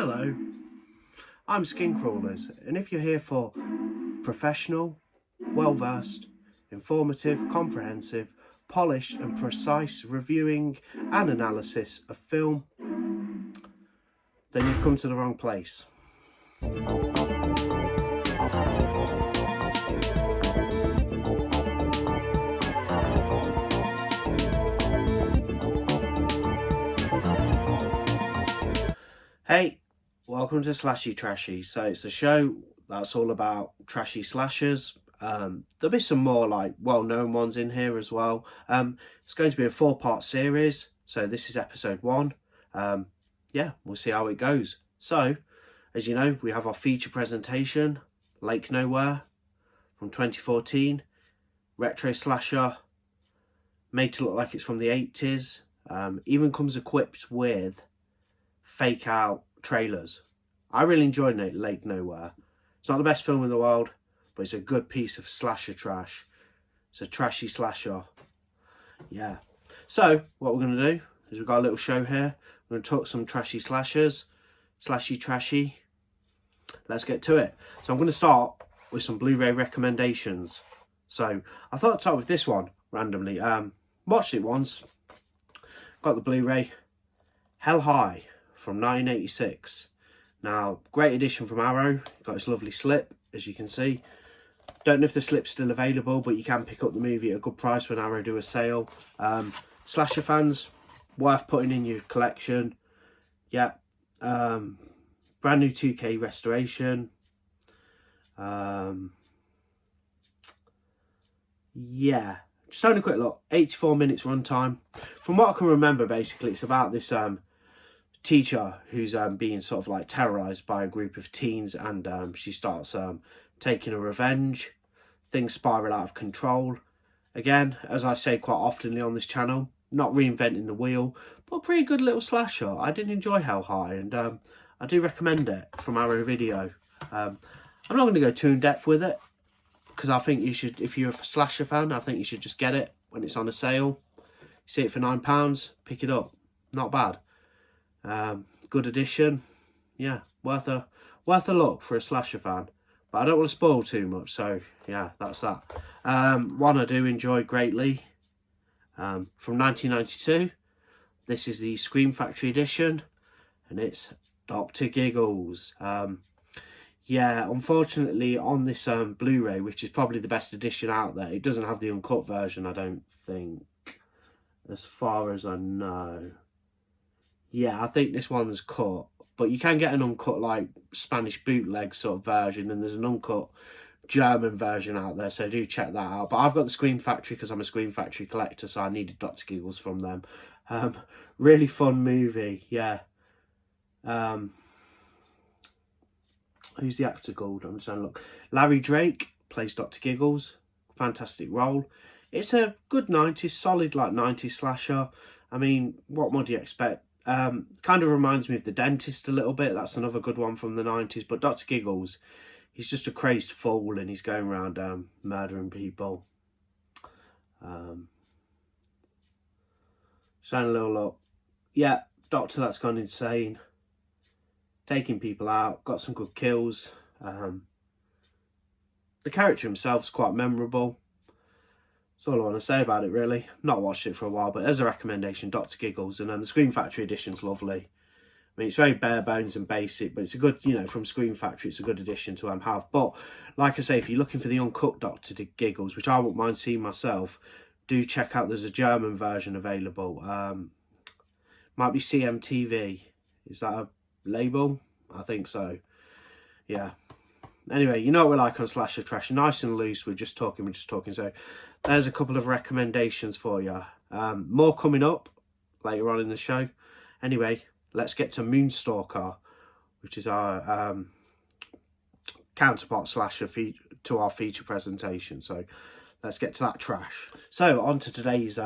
Hello, I'm Skin Crawlers, and if you're here for professional, well-versed, informative, comprehensive, polished and precise reviewing and analysis of film, then you've come to the wrong place. Hey, welcome to Slashy Trashy. So it's a show that's all about trashy slashers. There'll be some more like well-known ones in here as well. It's going to be a 4-part series. So this is episode 1. Yeah, we'll see how it goes. So, as you know, we have our feature presentation, Lake Nowhere, from 2014. Retro slasher, made to look like it's from the 80s. Even comes equipped with fake out trailers. I really enjoyed Lake Nowhere. It's not the best film in the world, but it's a good piece of slasher trash. It's a trashy slasher. Yeah. So what we're going to do is we've got a little show here. We're going to talk some trashy slashers, Slashy Trashy. Let's get to it. So I'm going to start with some Blu-ray recommendations. So I thought I'd start with this one randomly. Watched it once. Got the Blu-ray. Hell High from 1986. Now, great edition from Arrow. Got this lovely slip, as you can see. Don't know if the slip's still available, but you can pick up the movie at a good price when Arrow do a sale. Slasher fans, worth putting in your collection. Yeah. Brand new 2K restoration. Yeah. Just having a quick look. 84 minutes runtime. From what I can remember, basically, it's about this teacher who's being sort of like terrorized by a group of teens, and she starts taking a revenge. Things spiral out of control. Again, as I say quite oftenly on this channel, not reinventing the wheel, but a pretty good little slasher. I did enjoy Hell High, and I do recommend it from Arrow Video. I'm not going to go too in depth with it, because I think you should, if you're a slasher fan, I think you should just get it when it's on a sale. You see it for £9, pick it up. Not bad. Good edition. Yeah, worth a look for a slasher fan. But I don't want to spoil too much, so yeah, that's that. One I do enjoy greatly. From 1992. This is the Scream Factory edition, and it's Dr. Giggles. Yeah, unfortunately on this Blu-ray, which is probably the best edition out there, it doesn't have the uncut version, I don't think, as far as I know. Yeah, I think this one's cut, but you can get an uncut like Spanish bootleg sort of version, and there's an uncut German version out there, so do check that out. But I've got the Scream Factory because I'm a Scream Factory collector, so I needed Dr. Giggles from them. Really fun movie, yeah. Who's the actor called? I'm just trying to look. Larry Drake plays Dr. Giggles. Fantastic role. It's a good 90s, solid like 90s slasher. I mean, what more do you expect? Kind of reminds me of The Dentist a little bit. That's another good one from the 90s. But Dr. Giggles, he's just a crazed fool, and he's going around murdering people. Just having a little look. Yeah, Doctor that's gone insane. Taking people out. Got some good kills. The character himself's quite memorable. That's all I want to say about it, really. Not watched it for a while, but as a recommendation, Dr. Giggles. And then the Scream Factory edition's lovely. I mean, it's very bare bones and basic, but it's a good, you know, from Scream Factory, it's a good addition to have. But, like I say, if you're looking for the uncut Dr. Giggles, which I wouldn't mind seeing myself, do check out, there's a German version available. Might be CMTV. Is that a label? I think so. Yeah. Anyway, you know what we're like on Slasher Trash. Nice and loose. We're just talking. So there's a couple of recommendations for you. More coming up later on in the show. Anyway, let's get to Moonstalker, which is our counterpart slasher to our feature presentation. So let's get to that trash. So on to today's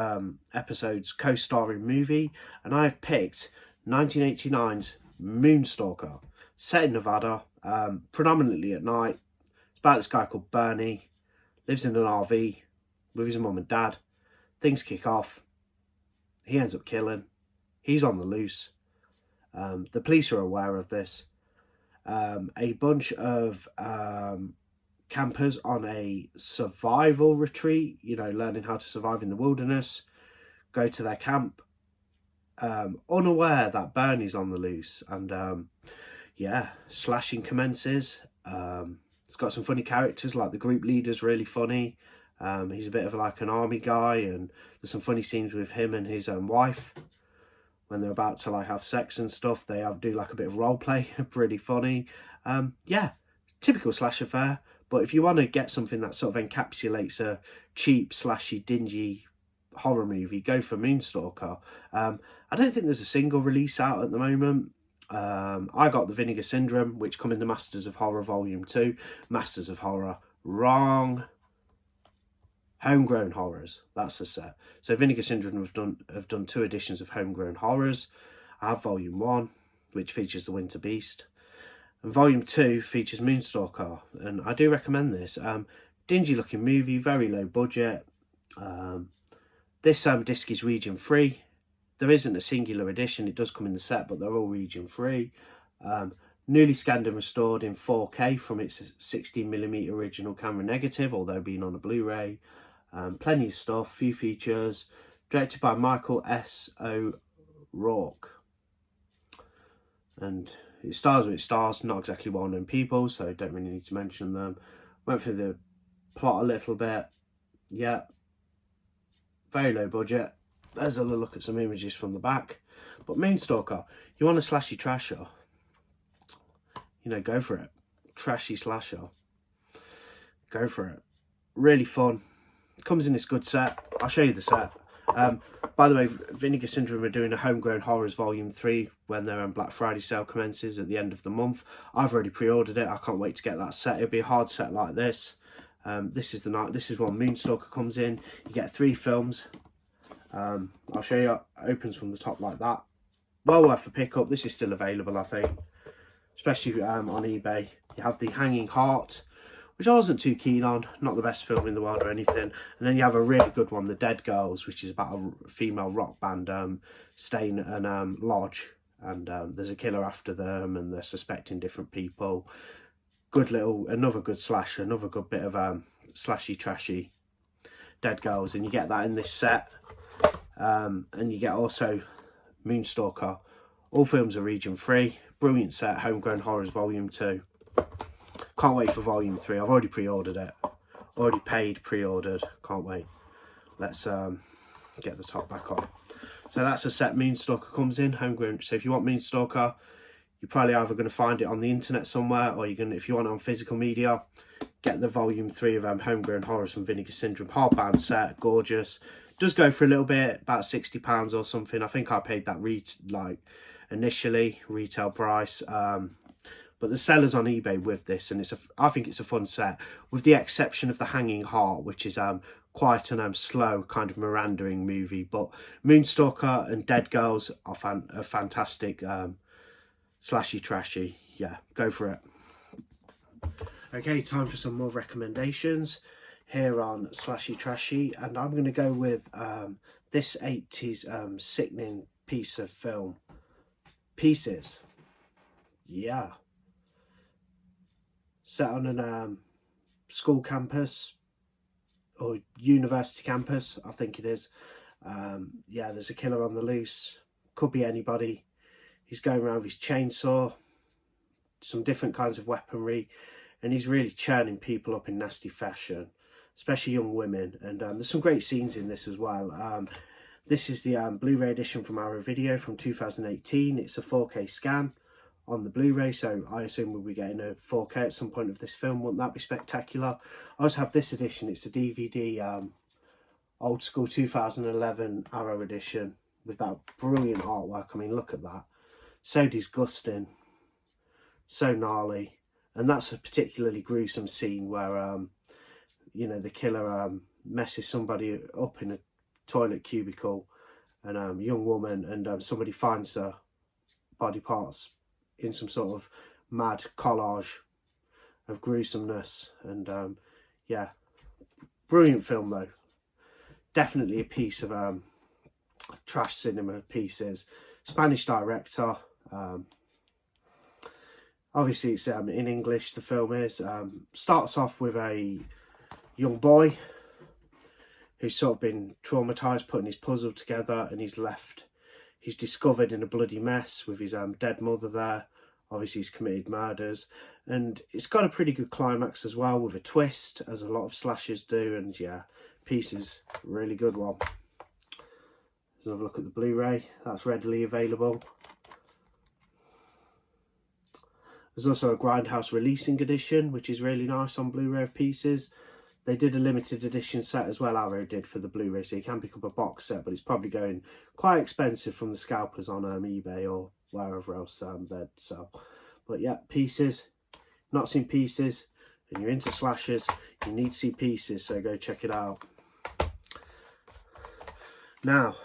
episode's co-starring movie. And I've picked 1989's Moonstalker, set in Nevada, predominantly at night. It's about this guy called Bernie, lives in an RV with his mum and dad. Things kick off. He ends up killing. He's on the loose. The police are aware of this. A bunch of campers on a survival retreat, you know, learning how to survive in the wilderness, go to their camp, unaware that Bernie's on the loose, and yeah, slashing commences. It's got some funny characters, like the group leader's really funny. He's a bit of like an army guy, and there's some funny scenes with him and his wife when they're about to like have sex and stuff. They do like a bit of role play, pretty funny. Yeah, typical slasher fare. But if you want to get something that sort of encapsulates a cheap, slashy, dingy horror movie, go for Moonstalker. I don't think there's a single release out at the moment. I got the Vinegar Syndrome, which come in the Masters of Horror Volume 2. Masters of Horror, wrong. Homegrown Horrors, that's the set. So Vinegar Syndrome have done 2 editions of Homegrown Horrors. I have Volume 1, which features the Winter Beast. And Volume 2 features Moonstalker, and I do recommend this. Dingy looking movie, very low budget. This disc is region free. There isn't a singular edition, it does come in the set, but they're all region free. Newly scanned and restored in 4K from its 16mm original camera negative, although being on a Blu-ray. Plenty of stuff, few features. Directed by Michael S. O'Rourke. And it stars not exactly well-known people, so don't really need to mention them. Went through the plot a little bit. Yeah. Very low budget. There's a look at some images from the back. But Moonstalker, you want a slashy trasher? You know, go for it. Trashy slasher. Go for it. Really fun. Comes in this good set. I'll show you the set. By the way, Vinegar Syndrome are doing a Homegrown Horrors Volume 3 when their Black Friday sale commences at the end of the month. I've already pre-ordered it. I can't wait to get that set. It'll be a hard set like this. This is when Moonstalker comes in. You get 3 films. I'll show you. It opens from the top like that. Well worth a pickup. This is still available, I think, especially on eBay. You have The Hanging Heart, which I wasn't too keen on. Not the best film in the world or anything. And then you have a really good one, The Dead Girls, which is about a female rock band staying at an lodge, and there's a killer after them, and they're suspecting different people. Another good slasher, another good bit of slashy trashy Dead Girls, and you get that in this set. And you get also Moonstalker. All films are region free. Brilliant set. Homegrown Horrors Volume 2. Can't wait for Volume 3. I've already pre-ordered it. Already paid, pre-ordered. Can't wait. Let's get the top back on. So that's a set Moonstalker comes in. Homegrown. So if you want Moonstalker, you're probably either going to find it on the internet somewhere, or you're going to, if you want it on physical media, get the Volume 3 of Homegrown Horrors from Vinegar Syndrome. Hardbound set. Gorgeous. Does go for a little bit, about £60 or something. I think I paid that initially retail price. But the seller's on eBay with this, and I think it's a fun set, with the exception of The Hanging Heart, which is quite an slow kind of Mirandering movie. But Moonstalker and Dead Girls are fantastic, slashy trashy. Yeah, go for it. Okay, time for some more recommendations here on Slashy Trashy, and I'm going to go with this 80s sickening piece of film, Pieces. Yeah. Set on an school campus, or university campus, I think it is. Yeah, there's a killer on the loose. Could be anybody. He's going around with his chainsaw, some different kinds of weaponry, and he's really churning people up in nasty fashion, especially young women. And there's some great scenes in this as well. This is the Blu-ray edition from Arrow Video from 2018. It's a 4K scan on the Blu-ray, so I assume we'll be getting a 4K at some point of this film. Wouldn't that be spectacular? I also have this edition. It's a DVD, old school 2011 Arrow edition with that brilliant artwork. I mean, look at that. So disgusting, so gnarly. And that's a particularly gruesome scene where you know, the killer messes somebody up in a toilet cubicle, and a young woman, and somebody finds her body parts in some sort of mad collage of gruesomeness. And yeah, brilliant film though. Definitely a piece of trash cinema. Pieces. Spanish director, Obviously it's in English, the film is. Starts off with a young boy who's sort of been traumatised putting his puzzle together, and he's discovered in a bloody mess with his dead mother there. Obviously he's committed murders, and it's got a pretty good climax as well, with a twist, as a lot of slashers do. And yeah, Pieces, really good one. Let's have a look at the Blu-ray. That's readily available. There's also a Grindhouse releasing edition, which is really nice on Blu-ray of Pieces. They did a limited edition set as well, Arrow did, for the Blu-ray, so you can pick up a box set, but it's probably going quite expensive from the scalpers on eBay or wherever else they'd sell. But yeah, Pieces. Not seen Pieces, and you're into slashers, you need to see Pieces, so go check it out. Now,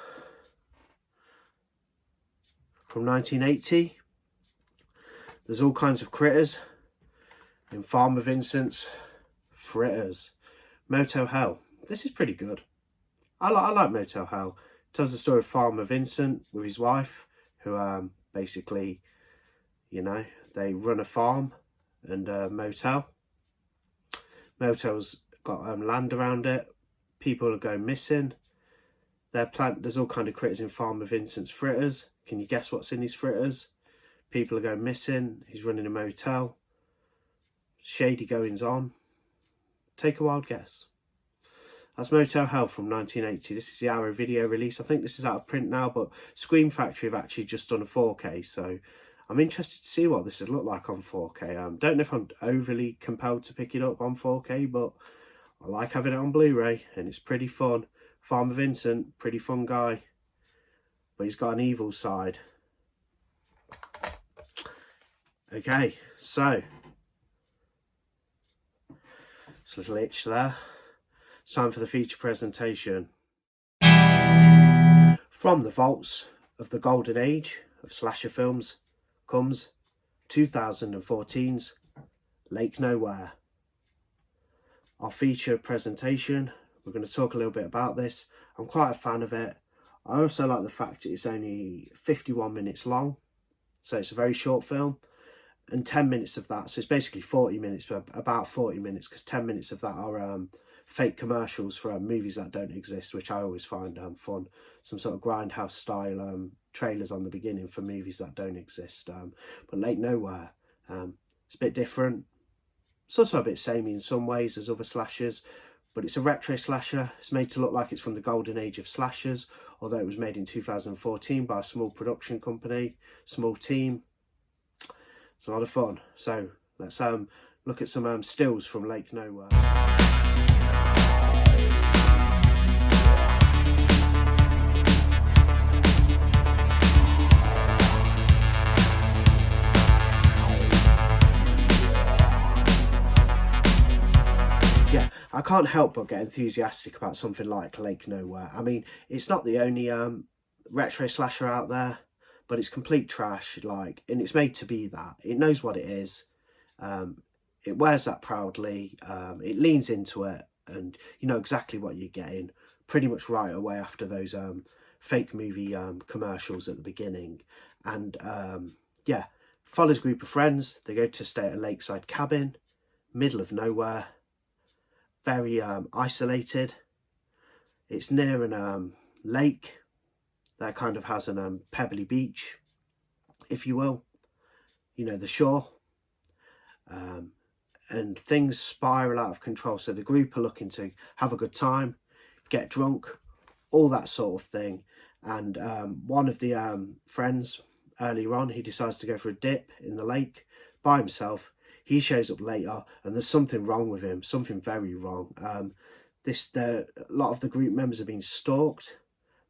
from 1980, there's all kinds of critters in Farmer Vincent's Fritters. Motel Hell. This is pretty good. I like Motel Hell. It tells the story of Farmer Vincent with his wife, who basically, you know, they run a farm and a motel. Motel's got land around it. People are going missing. There's all kind of critters in Farmer Vincent's Fritters. Can you guess what's in his fritters? People are going missing. He's running a motel. Shady goings on. Take a wild guess. That's Motel Hell from 1980. This is the Arrow video release. I think this is out of print now, but Scream Factory have actually just done a 4K, so I'm interested to see what this would look like on 4K. Don't know if I'm overly compelled to pick it up on 4K, but I like having it on Blu-ray, and it's pretty fun. Farmer Vincent, pretty fun guy, but he's got an evil side. Okay, so it's a little itch there. It's time for the feature presentation. From the vaults of the golden age of slasher films comes 2014's Lake Nowhere. Our feature presentation, we're going to talk a little bit about this. I'm quite a fan of it. I also like the fact it's only 51 minutes long, so it's a very short film. And 10 minutes of that, so it's basically 40 minutes, but about 40 minutes, because 10 minutes of that are fake commercials for movies that don't exist, which I always find fun. Some sort of Grindhouse style trailers on the beginning for movies that don't exist. But Lake Nowhere, it's a bit different. It's also a bit samey in some ways as other slashers, but it's a retro slasher. It's made to look like it's from the golden age of slashers, although it was made in 2014 by a small production company, small team. It's a lot of fun. So let's look at some stills from Lake Nowhere. Yeah, I can't help but get enthusiastic about something like Lake Nowhere. I mean, it's not the only retro slasher out there, but it's complete trash, and it's made to be that. It knows what it is. It wears that proudly. It leans into it, and you know exactly what you're getting pretty much right away after those fake movie commercials at the beginning. And yeah, follows a group of friends. They go to stay at a lakeside cabin, middle of nowhere, very isolated. It's near an lake that kind of has an pebbly beach, if you will, you know, the shore, and things spiral out of control. So the group are looking to have a good time, get drunk, all that sort of thing. And one of the friends, earlier on, he decides to go for a dip in the lake by himself. He shows up later, and there's something wrong with him, something very wrong. A lot of the group members are being stalked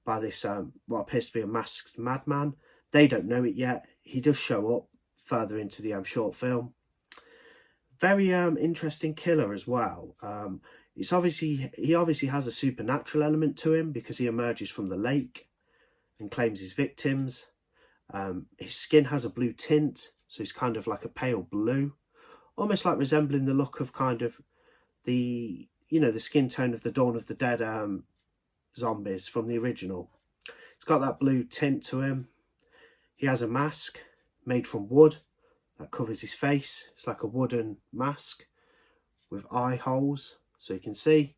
by this what appears to be a masked madman. They don't know it yet. He does show up further into the short film. Very interesting killer as well. He obviously has a supernatural element to him, because he emerges from the lake and claims his victims. His skin has a blue tint, so he's kind of like a pale blue, almost like resembling the look of kind of the skin tone of the Dawn of the Dead zombies from the original. It's got that blue tint to him. He has a mask. made from wood that covers his face. It's like a wooden mask with eye holes, so you can see.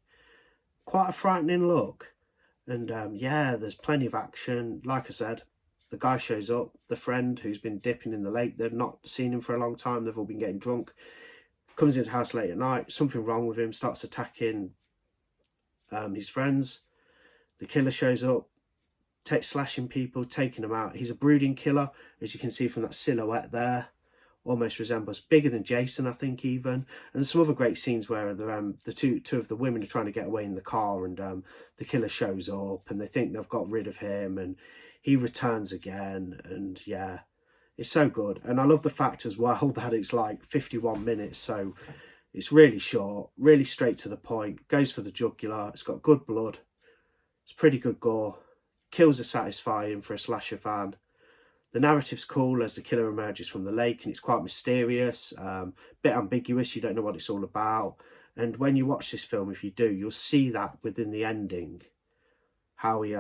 Quite a frightening look. And yeah, there's plenty of action. Like I said, the guy shows up, the friend who's been dipping in the lake. They've not seen him for a long time. They've all been getting drunk. Comes into the house late at night. Something wrong with him. Starts attacking his friends. The killer shows up, slashing people, taking them out. He's a brooding killer, as you can see from that silhouette there. Almost resembles, bigger than Jason, I think, even. And some other great scenes where the two of the women are trying to get away in the car, and the killer shows up, and they think they've got rid of him, and he returns again. And yeah, it's so good. And I love the fact as well that it's like 51 minutes, so it's really short, really straight to the point. Goes for the jugular. It's got good blood. It's pretty good gore. Kills are satisfying for a slasher fan. The narrative's cool as the killer emerges from the lake, and it's quite mysterious, bit ambiguous. You don't know what it's all about. And when you watch this film, if you do, you'll see that within the ending, how he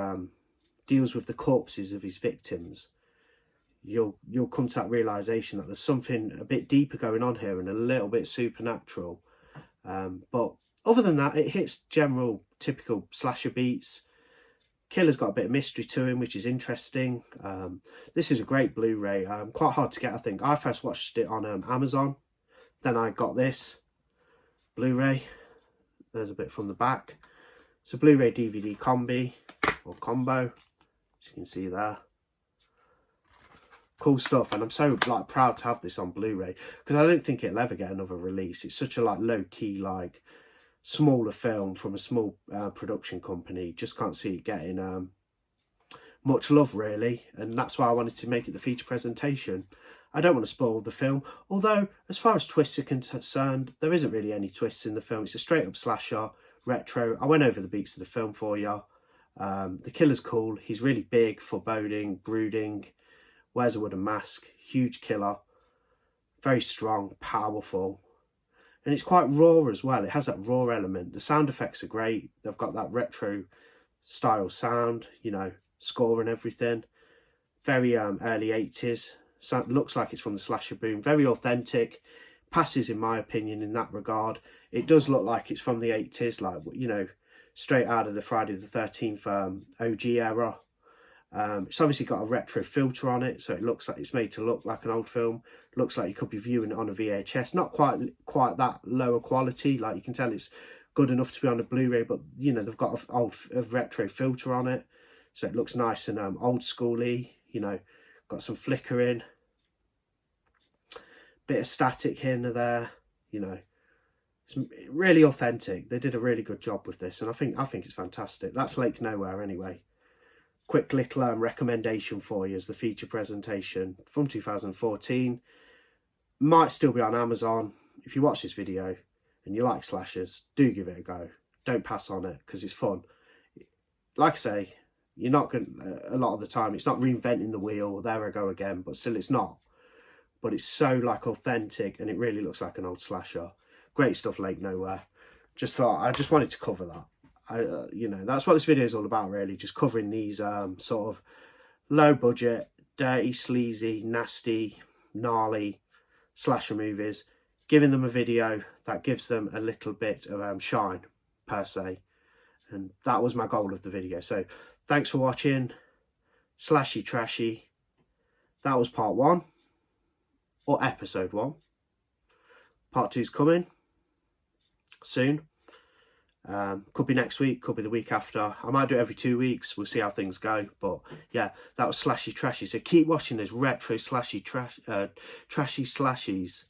deals with the corpses of his victims. You'll come to that realisation that there's something a bit deeper going on here and a little bit supernatural. But other than that, it hits general, typical slasher beats. Killer's got a bit of mystery to him, which is interesting. This is a great Blu-ray. Quite hard to get, I think. I first watched it on Amazon. Then I got this Blu-ray. There's a bit from the back. It's a Blu-ray DVD combi, or combo, as you can see there. Cool stuff, and I'm so like proud to have this on Blu-ray, because I don't think it'll ever get another release. It's such a like low-key, like smaller film from a small production company. Just can't see it getting much love, really, and that's why I wanted to make it the feature presentation. I don't want to spoil the film, although as far as twists are concerned, there isn't really any twists in the film. It's a straight up slasher, retro. I went over the beats of the film for you. The killer's cool. He's really big, foreboding, brooding, wears a wooden mask, huge killer, very strong, powerful. And it's quite raw as well. It has that raw element. The sound effects are great. They've got that retro style sound, you know, score and everything. Very early 80s. Looks like it's from the slasher boom. Very authentic. Passes, in my opinion, in that regard. It does look like it's from the 80s, like, you know, straight out of the Friday the 13th OG era. It's obviously got a retro filter on it, so it looks like it's made to look like an old film. Looks like you could be viewing it on a VHS. Not quite that lower quality. Like, you can tell it's good enough to be on a Blu-ray, but you know, they've got a retro filter on it, so it looks nice and old schooly. You know, got some flickering, bit of static here and there. You know, it's really authentic. They did a really good job with this, and I think it's fantastic. That's Lake Nowhere anyway. Quick little recommendation for you as the feature presentation from 2014. Might still be on Amazon. If you watch this video and you like slashers, do give it a go. Don't pass on it, because it's fun. Like I say, you're not going a lot of the time, it's not reinventing the wheel, there I go again, but still it's not. But it's so like authentic, and it really looks like an old slasher. Great stuff, Lake Nowhere. I just wanted to cover that. You know, that's what this video is all about, really, just covering these sort of low budget, dirty, sleazy, nasty, gnarly slasher movies, giving them a video that gives them a little bit of shine, per se. And that was my goal of the video. So thanks for watching. Slashy Trashy. That was part 1, or episode 1. Part 2's coming soon. Could be next week, could be the week after. I might do it every 2 weeks. We'll see how things go. But yeah, that was Slashy Trashy. So keep watching those retro trashy slashies.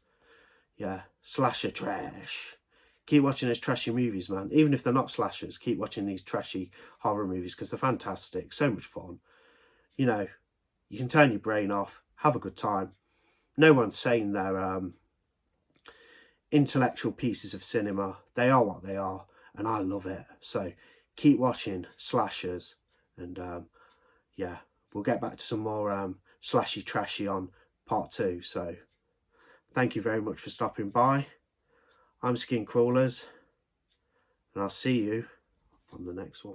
Yeah, slasher trash. Keep watching those trashy movies, man. Even if they're not slashers, keep watching these trashy horror movies, because they're fantastic. So much fun. You know, you can turn your brain off, have a good time. No one's saying they're intellectual pieces of cinema. They are what they are. And I love it. So keep watching slashers, and yeah, we'll get back to some more Slashy Trashy on part 2. So thank you very much for stopping by. I'm Skin Crawlers, and I'll see you on the next one.